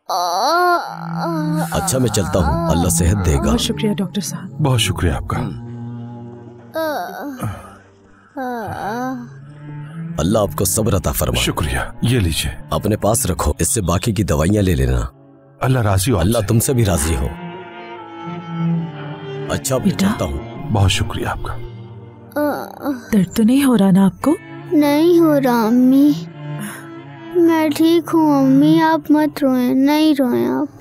अच्छा मैं चलता हूँ, अल्लाह सेहत देगा। बहुत शुक्रिया डॉक्टर साहब। बहुत शुक्रिया आपका। अल्लाह आपको सब्र अता फरमाए। शुक्रिया, ये लीजिए। अपने पास रखो, इससे बाकी की दवाइयाँ ले लेना। अल्लाह राजी हो। अल्लाह तुमसे भी राजी हो। अच्छा मैं चलता हूँ। बहुत शुक्रिया आपका। दर्द तो नहीं हो रहा ना आपको? नहीं हो रहा अम्मी, मैं ठीक हूँ अम्मी, आप मत रोएं, नहीं रोएं आप।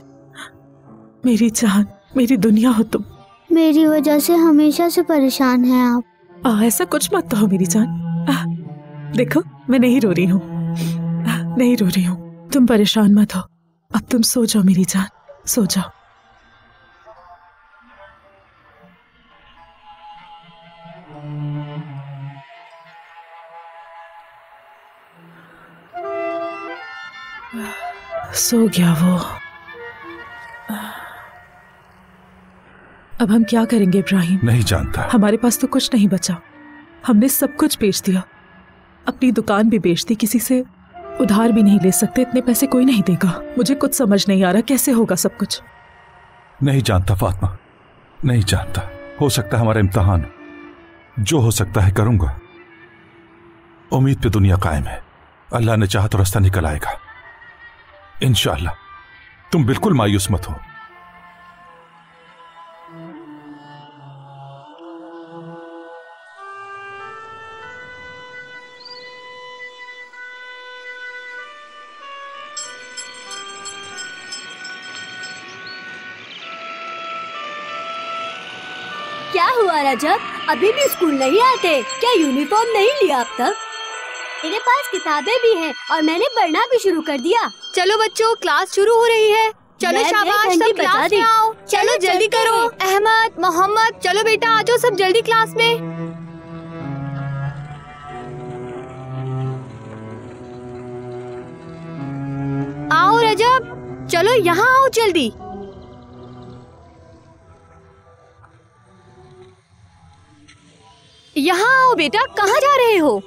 मेरी जान, मेरी दुनिया हो तुम। मेरी वजह से हमेशा से परेशान हैं आप। ऐसा कुछ मत कहो मेरी जान। देखो मैं नहीं रो रही हूँ, नहीं रो रही हूँ। तुम परेशान मत हो। अब तुम सो जाओ मेरी जान, सो जाओ। सो गया वो। अब हम क्या करेंगे इब्राहिम? नहीं जानता। हमारे पास तो कुछ नहीं बचा। हमने सब कुछ बेच दिया, अपनी दुकान भी बेच दी, किसी से उधार भी नहीं ले सकते, इतने पैसे कोई नहीं देगा। मुझे कुछ समझ नहीं आ रहा कैसे होगा सब कुछ। नहीं जानता फातिमा, नहीं जानता। हो सकता है हमारा इम्तिहान, जो हो सकता है करूंगा। उम्मीद पे दुनिया कायम है, अल्लाह ने चाहा तो रास्ता निकल आएगा इंशाअल्लाह। तुम बिल्कुल मायूस मत हो। क्या हुआ रजब, अभी भी स्कूल नहीं आते? क्या यूनिफॉर्म नहीं लिया अब तक? मेरे पास किताबें भी हैं और मैंने पढ़ना भी शुरू कर दिया। चलो बच्चों, क्लास शुरू हो रही है। चलो शाबाश, सब क्लास में आओ। चलो जल्दी करो। अहमद, मोहम्मद, चलो बेटा आ जाओ सब जल्दी क्लास में। आओ रजब, चलो यहाँ आओ जल्दी। यहाँ आओ बेटा, कहाँ जा रहे हो?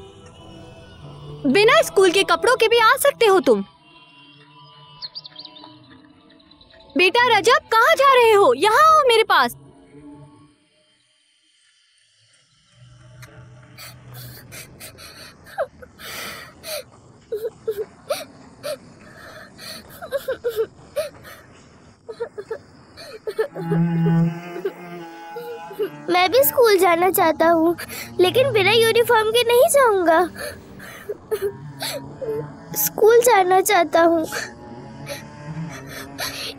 बिना स्कूल के कपड़ों के भी आ सकते हो तुम। बेटा रजब, कहाँ जा रहे हो? यहाँ आओ मेरे पास। मैं भी स्कूल जाना चाहता हूँ, लेकिन बिना यूनिफॉर्म के नहीं जाऊंगा। स्कूल जाना चाहता हूँ,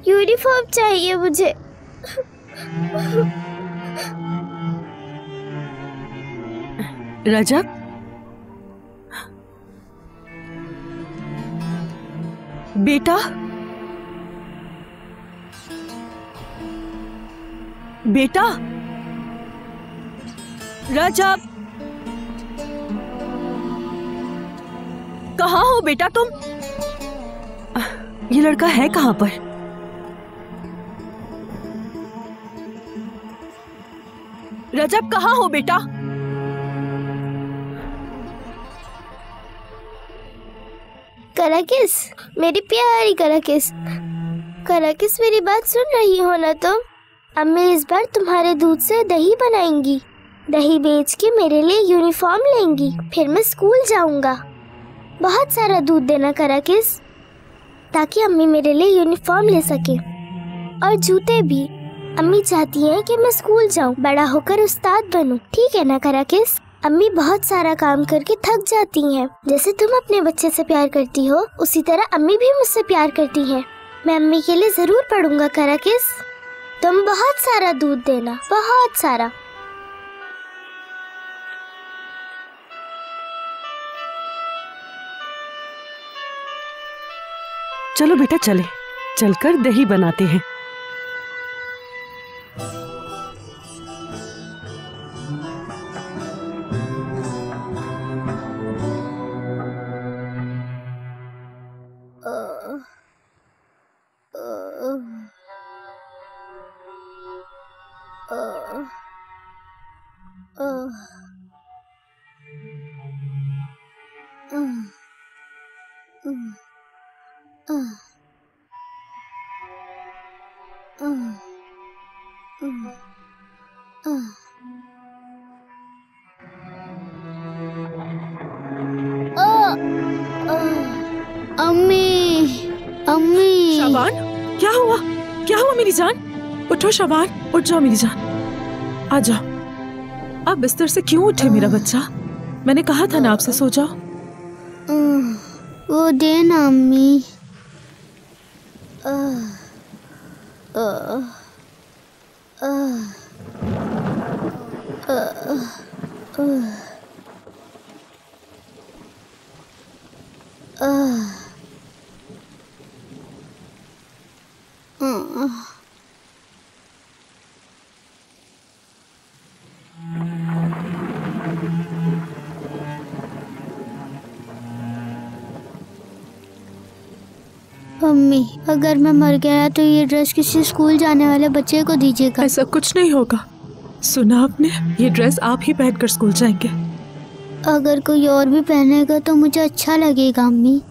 यूनिफॉर्म चाहिए मुझे। रजब, बेटा, बेटा, रजब, कहाँ हो बेटा तुम? ये लड़का है कहाँ पर? रजब कहाँ हो बेटा? कराकिस, मेरी प्यारी कराकिस, कराकिस मेरी बात सुन रही हो ना तुम? अम्मी इस बार तुम्हारे दूध से दही बनाएंगी, दही बेच के मेरे लिए यूनिफॉर्म लेंगी, फिर मैं स्कूल जाऊंगा। बहुत सारा दूध देना कराकिस, ताकि अम्मी मेरे लिए यूनिफॉर्म ले सके और जूते भी। अम्मी चाहती हैं कि मैं स्कूल जाऊं, बड़ा होकर उस्ताद बनूं, ठीक है ना कराकिस? अम्मी बहुत सारा काम करके थक जाती हैं। जैसे तुम अपने बच्चे से प्यार करती हो, उसी तरह अम्मी भी मुझसे प्यार करती हैं। मैं अम्मी के लिए जरूर पढ़ूंगा कराकिस। तुम बहुत सारा दूध देना, बहुत सारा। चलो बेटा चले, चलकर दही बनाते हैं। शाबान, क्या हुआ? क्या हुआ मेरी जान? उठो शाबान, उठ जाओ मेरी जान, आ जाओ। आप बिस्तर से क्यों उठे मेरा बच्चा? मैंने कहा था ना आपसे सो जाओ। वो दे ना अम्मी। मम्मी, अगर मैं मर गया तो ये ड्रेस किसी स्कूल जाने वाले बच्चे को दीजिएगा। ऐसा कुछ नहीं होगा। सुना आपने? ये ड्रेस आप ही पहनकर स्कूल जाएंगे। अगर कोई और भी पहनेगा तो मुझे अच्छा लगेगा अम्मी।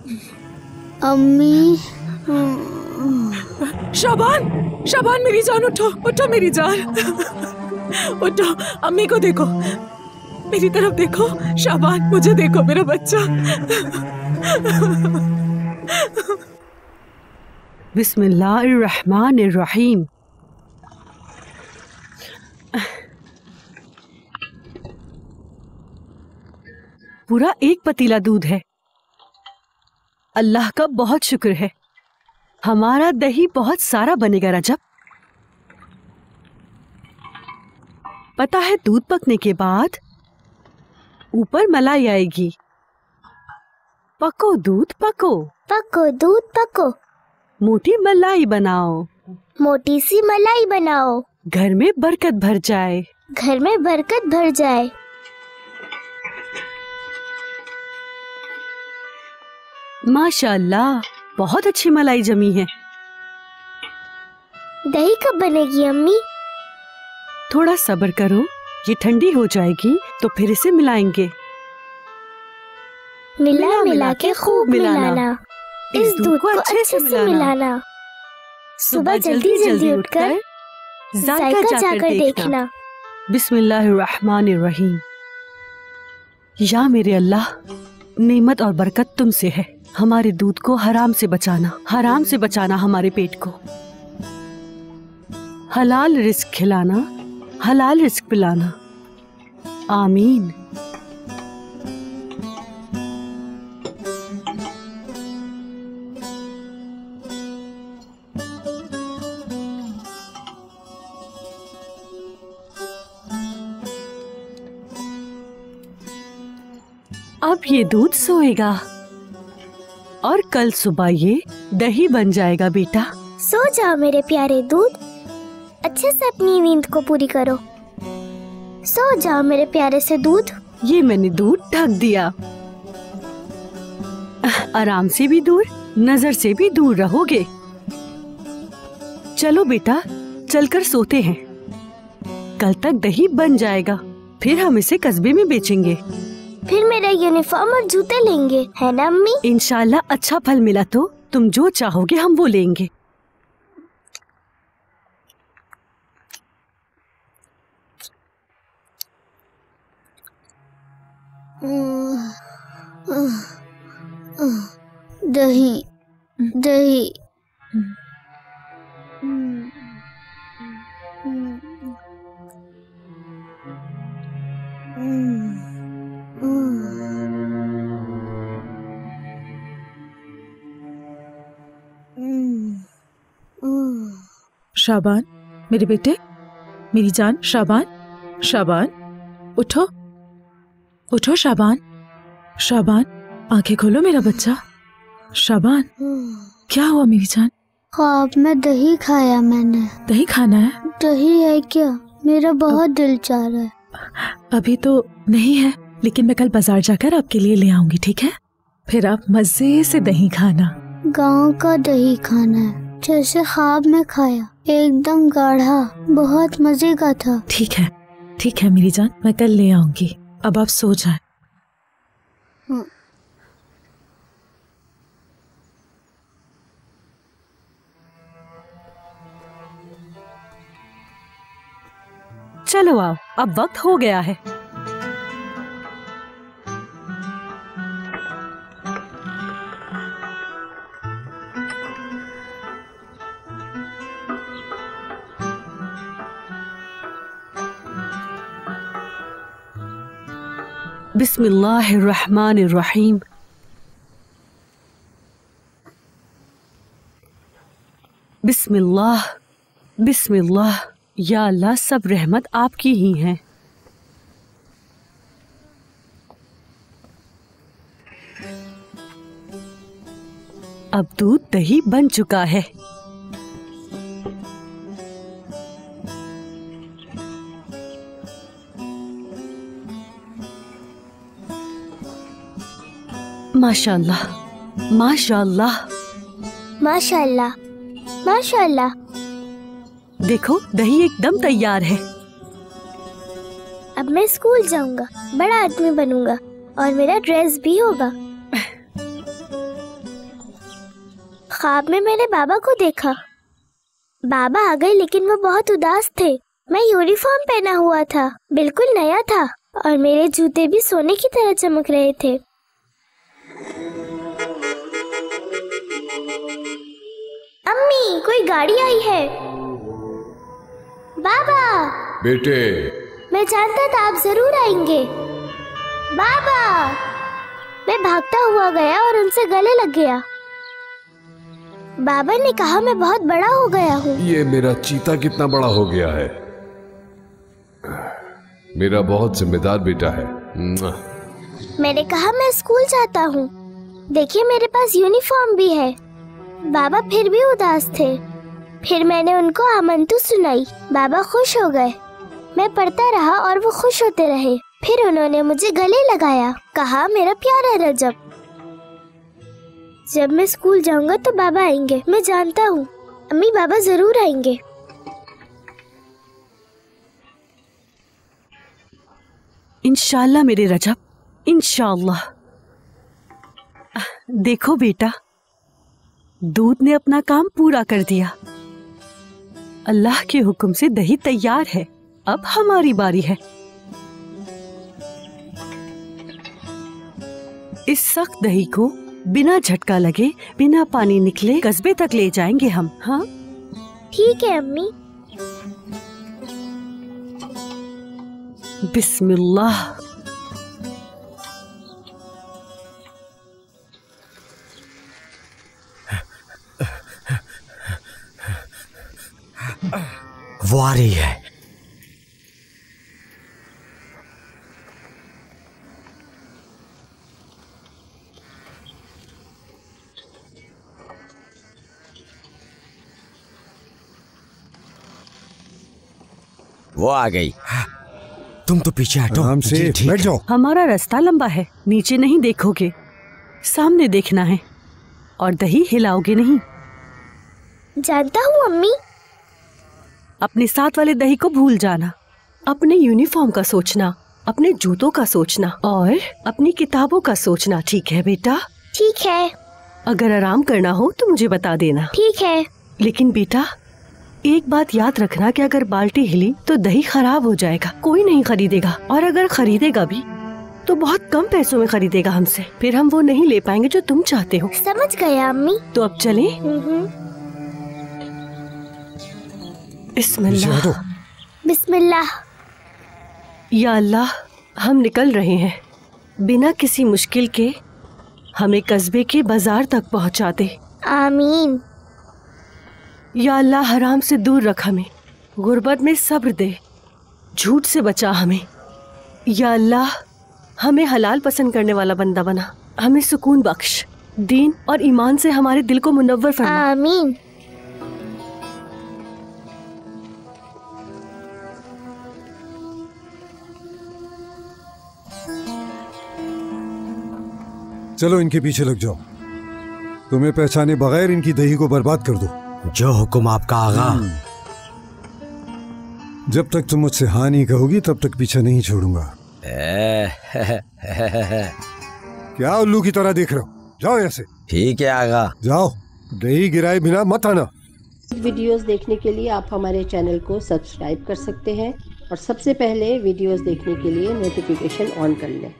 अम्मी। शाबान, शाबान मेरी जान, उठो, उठो मेरी जान, उठो। अम्मी को देखो, मेरी तरफ देखो। शाबान, मुझे देखो मेरा बच्चा। बिस्मिल्लाहिर्रहमानिर्रहीम। पूरा 1 पतीला दूध है। अल्लाह का बहुत शुक्र है, हमारा दही बहुत सारा बनेगा रजब। पता है दूध पकने के बाद ऊपर मलाई आएगी। पको दूध पको, पको दूध पको, मोटी मलाई बनाओ, मोटी सी मलाई बनाओ, घर में बरकत भर जाए, घर में बरकत भर जाए। माशाअल्लाह, बहुत अच्छी मलाई जमी है। दही कब बनेगी अम्मी? थोड़ा सब्र करो, ये ठंडी हो जाएगी तो फिर इसे मिलाएंगे। मिला मिला के खूब मिलाना, इस दूध को अच्छे से मिलाना। सुबह जल्दी जल्दी उठकर जायका जाकर देखना। बिस्मिल्लाहिर्रहमानिर्रहीम। या मेरे अल्लाह, नेमत और बरकत तुमसे है। हमारे दूध को हराम से बचाना, हराम से बचाना हमारे पेट को। हलाल रिस्क खिलाना, हलाल रिस्क पिलाना। आमीन। अब ये दूध सोएगा और कल सुबह ये दही बन जाएगा बेटा। सो जाओ मेरे प्यारे दूध, अच्छे से अपनी नींद को पूरी करो। सो जाओ मेरे प्यारे से दूध। ये मैंने दूध ढक दिया। आराम से भी दूर, नजर से भी दूर रहोगे। चलो बेटा, चलकर सोते हैं। कल तक दही बन जाएगा, फिर हम इसे कस्बे में बेचेंगे। फिर मेरा यूनिफॉर्म और जूते लेंगे, है ना अम्मी? इंशाल्लाह अच्छा फल मिला तो तुम जो चाहोगे हम वो लेंगे। दही दही। शाबान मेरे बेटे, मेरी जान, शाबान, शाबान उठो, उठो शाबान, शाबान आंखें खोलो मेरा बच्चा। शाबान, क्या हुआ मेरी जान? ख्वाब में दही खाया मैंने। दही खाना है? दही है क्या? मेरा बहुत दिल चाह रहा है। अभी तो नहीं है, लेकिन मैं कल बाजार जाकर आपके लिए ले आऊंगी, ठीक है? फिर आप मजे से दही खाना। गांव का दही खाना है, जैसे ख्वाब में खाया, एकदम गाढ़ा, बहुत मजे का था। ठीक है, ठीक है मेरी जान, मैं कल ले आऊंगी। अब आप सो जाएं। चलो आओ, अब वक्त हो गया है। बिस्मिल्लाहिर्रहमानिर्रहीम। बिस्मिल्लाह बिस्मिल्लाह। या अल्लाह, सब रहमत आपकी ही है। अब दूध दही बन चुका है। माशाअल्लाह माशाअल्लाह माशाअल्लाह माशाअल्लाह। देखो, दही एकदम तैयार है। अब मैं स्कूल जाऊंगा, बड़ा आदमी बनूंगा और मेरा ड्रेस भी होगा। ख्वाब में मैंने बाबा को देखा। बाबा आ गए, लेकिन वो बहुत उदास थे। मैं यूनिफॉर्म पहना हुआ था, बिल्कुल नया था, और मेरे जूते भी सोने की तरह चमक रहे थे। अम्मी, कोई गाड़ी आई है। बाबा। बेटे। मैं जानता था आप जरूर आएंगे। बाबा। मैं भागता हुआ गया और उनसे गले लग गया। बाबा ने कहा मैं बहुत बड़ा हो गया हूँ। ये मेरा चीता कितना बड़ा हो गया है। मेरा बहुत जिम्मेदार बेटा है। मैंने कहा मैं स्कूल जाता हूँ। देखिए, मेरे पास यूनिफॉर्म भी है। बाबा फिर भी उदास थे। फिर मैंने उनको आमंतु सुनाई। बाबा खुश हो गए। मैं पढ़ता रहा और वो खुश होते रहे। फिर उन्होंने मुझे गले लगाया, कहा मेरा प्यारा रजब। जब मैं स्कूल जाऊंगा तो बाबा आएंगे, मैं जानता हूँ। अम्मी, बाबा जरूर आएंगे। इंशाल्लाह मेरे रजब, इंशाल्लाह। देखो बेटा, दूध ने अपना काम पूरा कर दिया। अल्लाह के हुक्म से दही तैयार है। अब हमारी बारी है। इस सख्त दही को बिना झटका लगे, बिना पानी निकले कस्बे तक ले जाएंगे हम। हाँ ठीक है अम्मी। बिस्मिल्लाह। वो आ रही है। वो आ गई। तुम तो पीछे हटो। आराम से बैठ जाओ। हमारा रास्ता लंबा है, नीचे नहीं देखोगे, सामने देखना है, और दही हिलाओगे नहीं। जानता हूँ अम्मी। अपने साथ वाले दही को भूल जाना। अपने यूनिफॉर्म का सोचना, अपने जूतों का सोचना, और अपनी किताबों का सोचना। ठीक है बेटा? ठीक है। अगर आराम करना हो तो मुझे बता देना। ठीक है। लेकिन बेटा, एक बात याद रखना कि अगर बाल्टी हिली तो दही खराब हो जाएगा, कोई नहीं खरीदेगा, और अगर खरीदेगा भी तो बहुत कम पैसों में खरीदेगा हमसे। फिर हम वो नहीं ले पाएंगे जो तुम चाहते हो। समझ गया अम्मी। तो अब चलें? बिस्मिल्लाह। बिस्मिल्लाह। या अल्लाह, हम निकल रहे हैं। बिना किसी मुश्किल के हमें कस्बे के बाजार तक पहुंचा दे। आमीन। या अल्लाह, हराम से दूर रख हमें, गुर्बत में सब्र दे, झूठ से बचा हमें। या अल्लाह, हमें हलाल पसंद करने वाला बंदा बना, हमें सुकून बख्श, दीन और ईमान से हमारे दिल को मुनव्वर फरमा। आमीन। चलो इनके पीछे लग जाओ। तुम्हें पहचाने बगैर इनकी दही को बर्बाद कर दो। जो हुक्म आपका आगा। जब तक तुम मुझसे हाँ नहीं कहोगी तब तक पीछे नहीं छोड़ूंगा। क्या उल्लू की तरह देख रहे हो? जाओ ऐसे। ठीक है आगा। जाओ, दही गिराए बिना मत आना। वीडियोस देखने के लिए आप हमारे चैनल को सब्सक्राइब कर सकते हैं और सबसे पहले वीडियोस देखने के लिए नोटिफिकेशन ऑन कर लें।